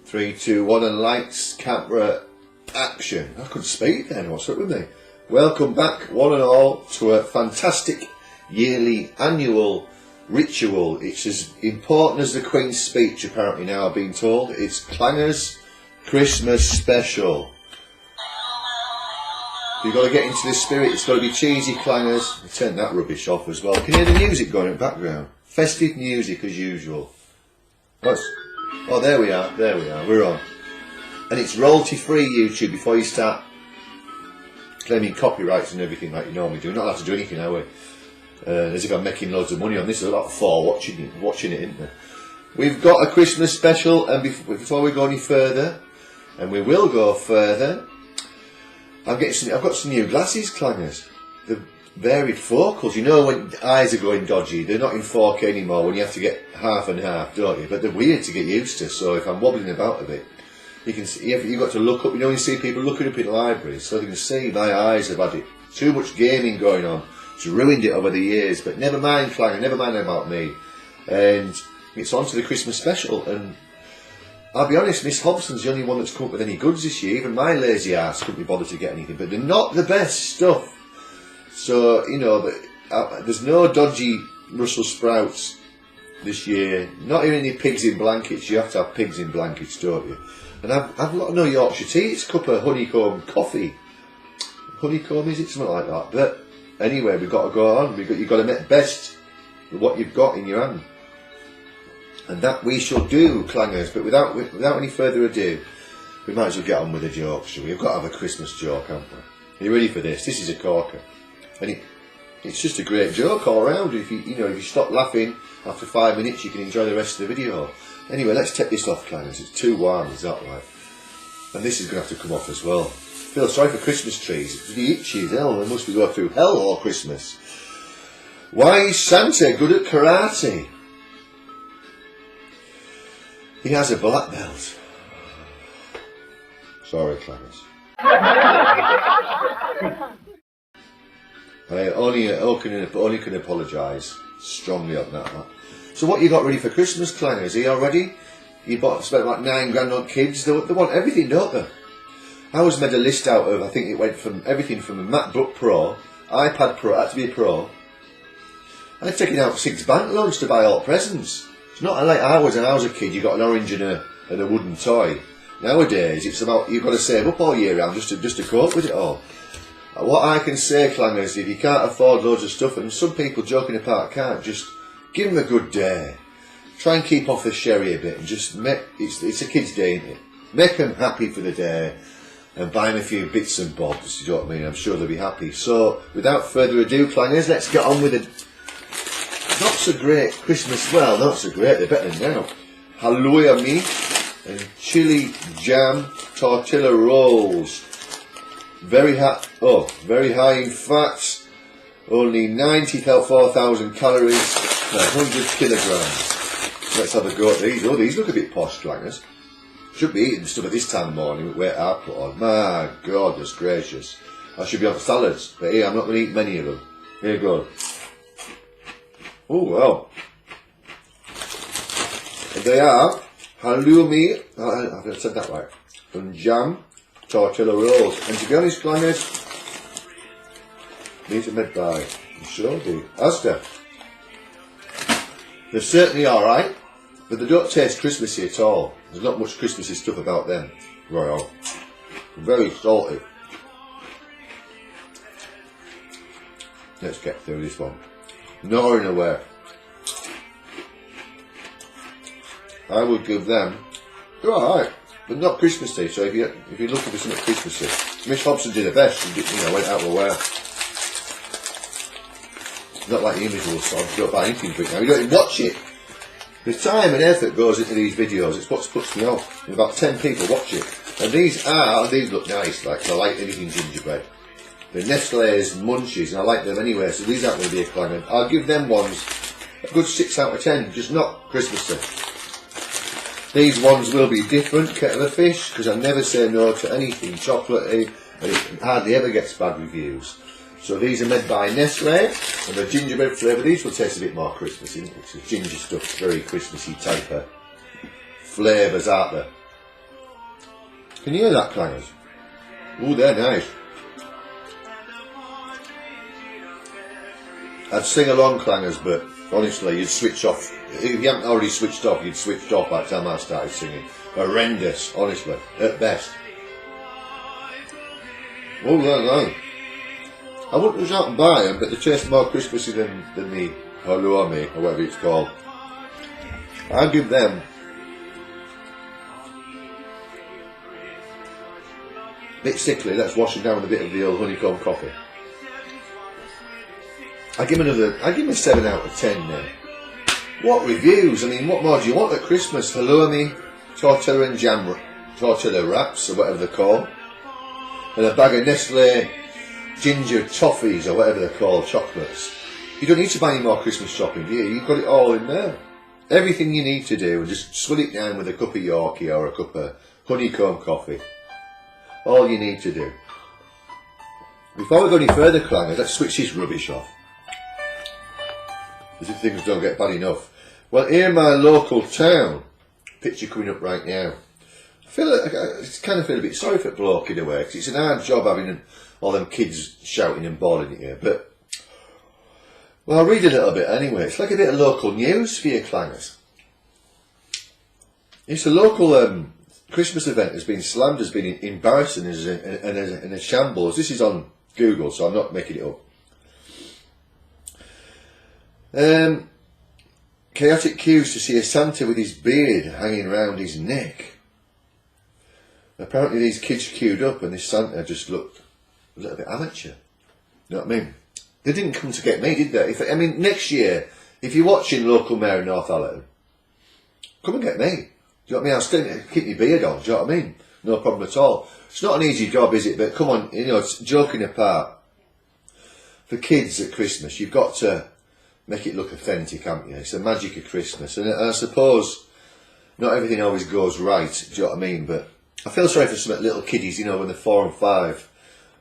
3, 2, 1, and lights, camera, action. I couldn't speak then, what's up with me? Welcome back, one and all, to a fantastic yearly annual ritual. It's as important as the Queen's speech, apparently now I've been told. It's Klangers Christmas special. You've got to get into the spirit, it's got to be cheesy clangers. I turned that rubbish off as well. Can you hear the music going in the background? Festive music as usual. Oh, there we are, we're on. And it's royalty free, YouTube, before you start claiming copyrights and everything like you normally do. We're not allowed to do anything, are we? As if I'm making loads of money on this. There's a lot of four watching it, isn't there? We've got a Christmas special, and before we go any further, and we will go further, I've got some new glasses, clangers. The varied focals. You know when eyes are going dodgy, they're not in 4K anymore when you have to get half and half, don't you? But they're weird to get used to, so if I'm wobbling about a bit, you can see, you've got to look up, you know when you see people looking up in libraries, so they can see my eyes have had it. Too much gaming going on. It's ruined it over the years, but never mind, clanger, never mind about me. And it's on to the Christmas special, and I'll be honest, Miss Hobson's the only one that's come up with any goods this year. Even my lazy ass couldn't be bothered to get anything, but they're not the best stuff. So, you know, there's no dodgy Brussels sprouts this year. Not even any pigs in blankets. You have to have pigs in blankets, don't you? And I've got no Yorkshire tea. It's a cup of honeycomb coffee. Honeycomb, is it? Something like that. But anyway, we've got to go on. You've got to make best with what you've got in your hand. And that we shall do, clangers. But without any further ado, we might as well get on with the jokes, shall we? We've got to have a Christmas joke, haven't we? Are you ready for this? This is a corker. And it's just a great joke all round. If you stop laughing after 5 minutes, you can enjoy the rest of the video. Anyway, let's take this off, clangers. It's too warm, is that right? And this is going to have to come off as well. I feel sorry for Christmas trees. It's really itchy as hell. They must be going through hell all Christmas. Why is Santa good at karate? He has a black belt. Sorry, clangers. I only can apologise strongly on that. So what you got ready for Christmas, clangers? Are you all ready? You spent like £9 on kids. They want everything, don't they? I was made a list out of, I think it went from everything from a MacBook Pro, iPad Pro, had to be a Pro. I'd taken out 6 bank loans to buy all presents. It's not like I was when I was a kid. You got an orange and a wooden toy. Nowadays, it's about you've got to save up all year round just to cope with it all. What I can say, clangers, if you can't afford loads of stuff, and some people joking apart can't, just give them a good day. Try and keep off the sherry a bit, and just it's a kid's day, isn't it? Make them happy for the day, and buy them a few bits and bobs. You know what I mean? I'm sure they'll be happy. So, without further ado, clangers, let's get on with it. Not so great Christmas, well, not so great, they're better than now. Hallelujah meat and chili jam tortilla rolls. Very high in fat, only 94,000 calories per 100 kilograms. Let's have a go at these. Oh, these look a bit posh, clangers. Should be eating stuff at this time of morning with weight I put on. My goodness gracious. I should be on salads, but here I'm not going to eat many of them. Here you go. Oh well. And they are halloumi, I've said that right, and jam tortilla rolls. And to be honest, clangers, these are made by Asda. They're certainly alright, but they don't taste Christmassy at all. There's not much Christmassy stuff about them. Well, very salty. Let's get through this one. Gnawing away. I would give them. They're alright, but not Christmassy. So if you're looking for something Christmassy, Miss Hobson did her best. She went out of her way. Not like the individual song. You don't buy anything for it now. You don't even watch it. The time and effort goes into these videos. It's what puts me off. And about 10 people watch it, and these look nice. Like I like anything gingerbread. The Nestle's Munchies, and I like them anyway, so these aren't going to be a clanger. I'll give them ones a good 6 out of 10, just not Christmassy. These ones will be different, kettle of fish, because I never say no to anything chocolatey, and it hardly ever gets bad reviews. So these are made by Nestle, and the gingerbread flavour. These will taste a bit more Christmassy. It's ginger stuff, very Christmassy type of flavours, aren't there? Can you hear that, clangers? Ooh, they're nice. I'd sing along, clangers, but honestly, you'd switch off. If you haven't already switched off, you'd switched off by the time I started singing. Horrendous, honestly, at best. Oh, they're nice. I wouldn't rush out and buy them, but they taste more Christmassy than the halloumi, or whatever it's called. I'll give them a bit sickly. Let's wash them down with a bit of the old honeycomb coffee. I give them a 7 out of 10 now. What reviews? I mean, what more do you want at Christmas? Halloumi, tortilla and jam, tortilla wraps, or whatever they're called, and a bag of Nestle ginger toffees, or whatever they're called, chocolates. You don't need to buy any more Christmas shopping, do you? You've got it all in there. Everything you need to do, and just swill it down with a cup of Yorkshire or a cup of honeycomb coffee. All you need to do. Before we go any further, clangers, let's switch this rubbish off, as if things don't get bad enough. Well, here in my local town, picture coming up right now, I kind of feel a bit sorry for the bloke in a way, because it's an hard job having all them kids shouting and bawling at you. But, well, I'll read a little bit anyway. It's like a bit of local news for you, clangers. It's a local Christmas event has been slammed as being embarrassing and a shambles. This is on Google, so I'm not making it up. Chaotic queues to see a Santa with his beard hanging around his neck. Apparently these kids queued up and this Santa just looked a little bit amateur. You know what I mean? They didn't come to get me, did they? I mean, next year, if you're watching Local Mayor in Northallerton, come and get me. Do you know what I mean? I'll still keep my beard on, do you know what I mean? No problem at all. It's not an easy job, is it? But come on, you know, it's joking apart. For kids at Christmas, you've got to make it look authentic, haven't you? It's the magic of Christmas. And I suppose not everything always goes right, do you know what I mean? But I feel sorry for some little kiddies, you know, when they're 4 and 5.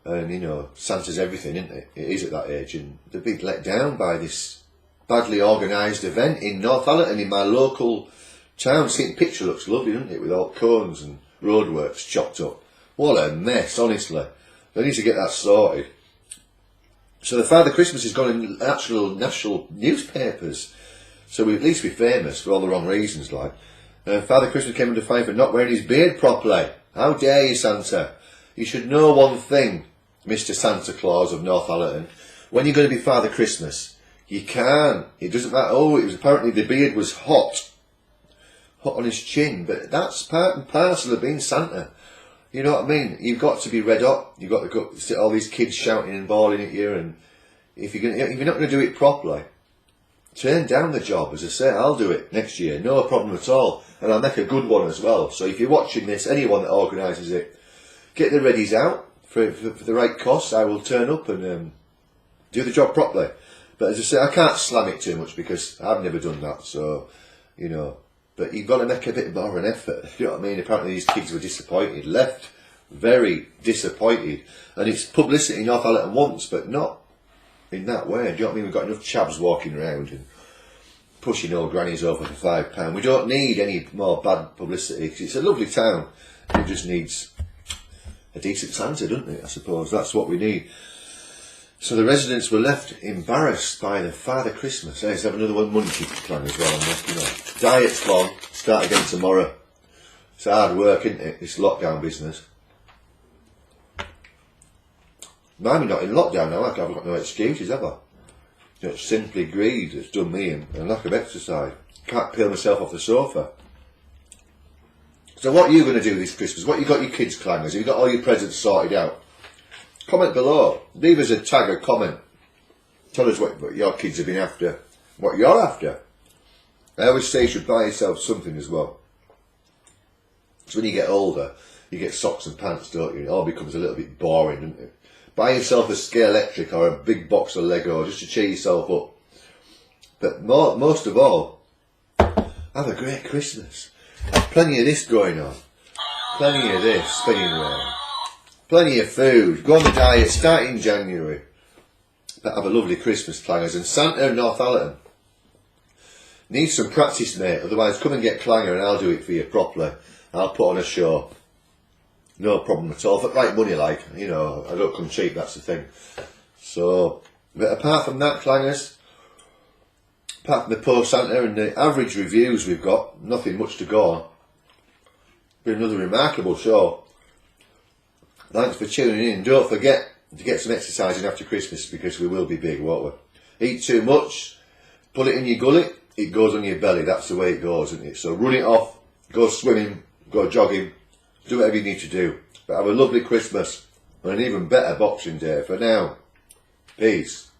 And, you know, Santa's everything, isn't it? It is at that age. And they're being let down by this badly organised event in Northallerton, in my local town. See, the picture looks lovely, doesn't it? With all cones and roadworks chopped up. What a mess, honestly. They need to get that sorted. So the Father Christmas has gone in actual national newspapers. So we at least be famous for all the wrong reasons, like. Father Christmas came under fire for not wearing his beard properly. How dare you, Santa? You should know one thing, Mr. Santa Claus of Northallerton. When you're going to be Father Christmas, you can't. It doesn't matter. Oh, it was apparently the beard was hot on his chin. But that's part and parcel of being Santa. You know what I mean? You've got to be red hot. You've got to go, sit all these kids shouting and bawling at you. And if you're not going to do it properly, turn down the job. As I say, I'll do it next year. No problem at all. And I'll make a good one as well. So if you're watching this, anyone that organises it, get the readies out for the right cost. I will turn up and do the job properly. But as I say, I can't slam it too much because I've never done that. So, you know, but you've got to make a bit more of an effort. You know what I mean? Apparently these kids were disappointed, left very disappointed. And it's publicity in Northallerton once, but not in that way. Do you know what I mean? We've got enough chavs walking around and pushing old grannies over for £5. We don't need any more bad publicity because it's a lovely town. It just needs a decent Santa, doesn't it? I suppose that's what we need. So the residents were left embarrassed by the Father Christmas. Let's have another one monkey plan as well. I'm working on. Diet's gone. Start again tomorrow. It's hard work, isn't it? This lockdown business. I'm not in lockdown now. I've got no excuses, have I? It's simply greed that's done me and lack of exercise. Can't peel myself off the sofa. So what are you going to do this Christmas? What you got your kids, clangers? Have you got all your presents sorted out? Comment below. Leave us a tag or comment. Tell us what your kids have been after. What you're after. I always say you should buy yourself something as well. So when you get older, you get socks and pants, don't you? It all becomes a little bit boring, doesn't it? Buy yourself a scale electric or a big box of Lego just to cheer yourself up. But most of all, have a great Christmas. Have plenty of this going on. Plenty of this spinning around. Plenty of food. Go on the diet. Start in January. But have a lovely Christmas, clangers. And Santa in Northallerton needs some practice, mate. Otherwise, come and get Clanger and I'll do it for you properly. I'll put on a show. no problem at all. Like money, like, you know, I don't come cheap, that's the thing. So, but apart from that, Klangers, apart from the post Santa and the average reviews we've got, nothing much to go on. Been another remarkable show. Thanks for tuning in. Don't forget to get some exercise in after Christmas, because we will be big, won't we? Eat too much, put it in your gullet, it goes on your belly. That's the way it goes, isn't it? So run it off, go swimming, go jogging, do whatever you need to do. But have a lovely Christmas and an even better Boxing Day. For now, peace.